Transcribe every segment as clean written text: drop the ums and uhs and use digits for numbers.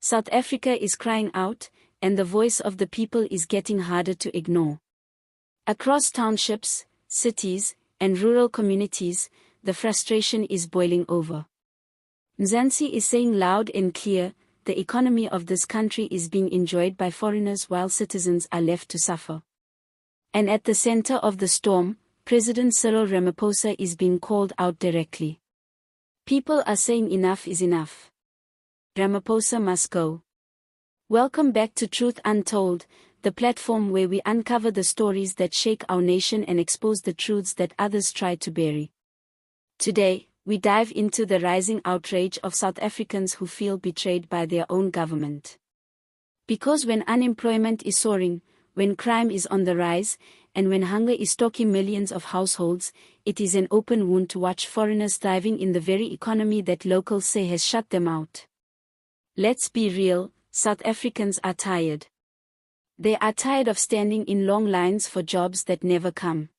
South Africa is crying out, and the voice of the people is getting harder to ignore. Across townships, cities, and rural communities, the frustration is boiling over. Mzansi is saying loud and clear, the economy of this country is being enjoyed by foreigners while citizens are left to suffer. And at the center of the storm, President Cyril Ramaphosa is being called out directly. People are saying enough is enough. Ramaphosa must go. Welcome back to Truth Untold, the platform where we uncover the stories that shake our nation and expose the truths that others try to bury. Today, we dive into the rising outrage of South Africans who feel betrayed by their own government. Because when unemployment is soaring, when crime is on the rise, and when hunger is stalking millions of households, it is an open wound to watch foreigners thriving in the very economy that locals say has shut them out. Let's be real, South Africans are tired. They are tired of standing in long lines for jobs that never come.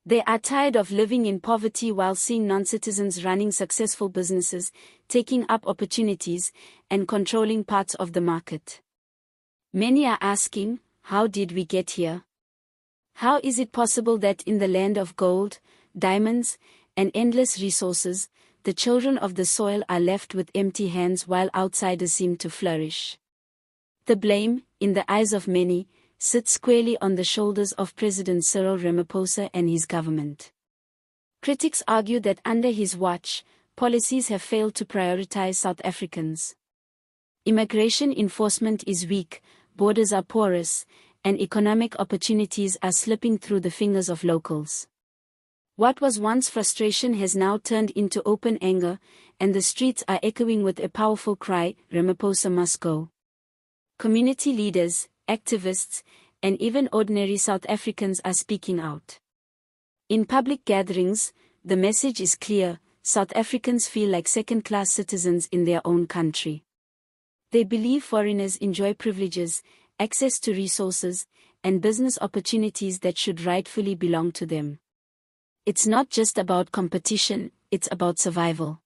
They are tired of living in poverty while seeing non-citizens running successful businesses, taking up opportunities, and controlling parts of the market. Many are asking, how did we get here? How is it possible that in the land of gold, diamonds, and endless resources, the children of the soil are left with empty hands while outsiders seem to flourish? The blame, in the eyes of many, sits squarely on the shoulders of President Cyril Ramaphosa and his government. Critics argue that under his watch, policies have failed to prioritize South Africans. Immigration enforcement is weak, borders are porous, and economic opportunities are slipping through the fingers of locals. What was once frustration has now turned into open anger, and the streets are echoing with a powerful cry, Ramaphosa must go. Community leaders, activists, and even ordinary South Africans are speaking out. In public gatherings, the message is clear: South Africans feel like second-class citizens in their own country. They believe foreigners enjoy privileges, access to resources, and business opportunities that should rightfully belong to them. It's not just about competition, it's about survival.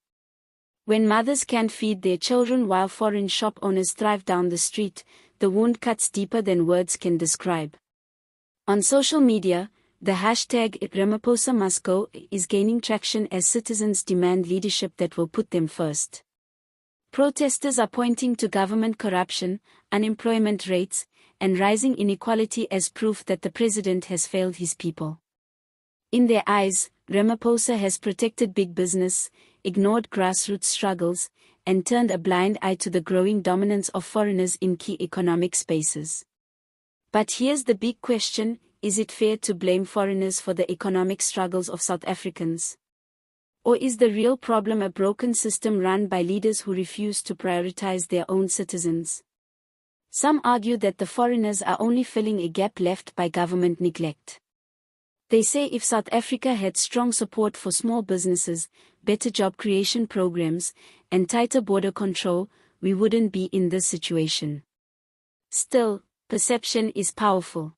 When mothers can't feed their children while foreign shop owners thrive down the street, the wound cuts deeper than words can describe. On social media, the hashtag Ramaphosa must go is gaining traction as citizens demand leadership that will put them first. Protesters are pointing to government corruption, unemployment rates, and rising inequality as proof that the president has failed his people. In their eyes, Ramaphosa has protected big business, ignored grassroots struggles, and turned a blind eye to the growing dominance of foreigners in key economic spaces. But here's the big question: is it fair to blame foreigners for the economic struggles of South Africans? Or is the real problem a broken system run by leaders who refuse to prioritize their own citizens? Some argue that the foreigners are only filling a gap left by government neglect. They say if South Africa had strong support for small businesses, better job creation programs, and tighter border control, we wouldn't be in this situation. Still, perception is powerful.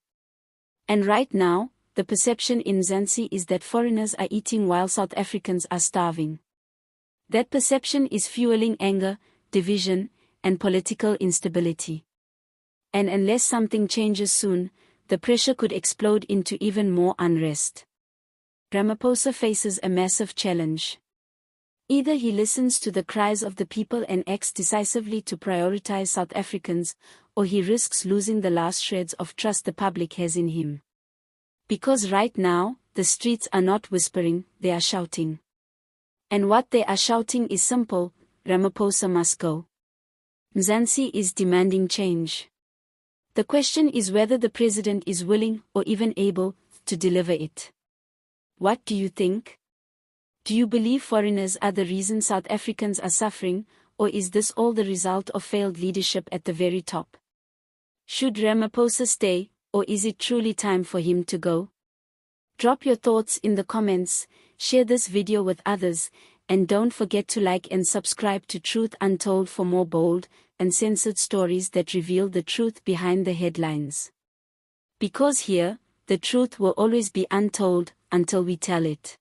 And right now, the perception in Mzansi is that foreigners are eating while South Africans are starving. That perception is fueling anger, division, and political instability. And unless something changes soon, the pressure could explode into even more unrest. Ramaphosa faces a massive challenge. Either he listens to the cries of the people and acts decisively to prioritize South Africans, or he risks losing the last shreds of trust the public has in him. Because right now, the streets are not whispering, they are shouting. And what they are shouting is simple: Ramaphosa must go. Mzansi is demanding change. The question is whether the president is willing, or even able, to deliver it. What do you think? Do you believe foreigners are the reason South Africans are suffering, or is this all the result of failed leadership at the very top? Should Ramaphosa stay, or is it truly time for him to go? Drop your thoughts in the comments, share this video with others, and don't forget to like and subscribe to Truth Untold for more bold, uncensored stories that reveal the truth behind the headlines. Because here, the truth will always be untold until we tell it.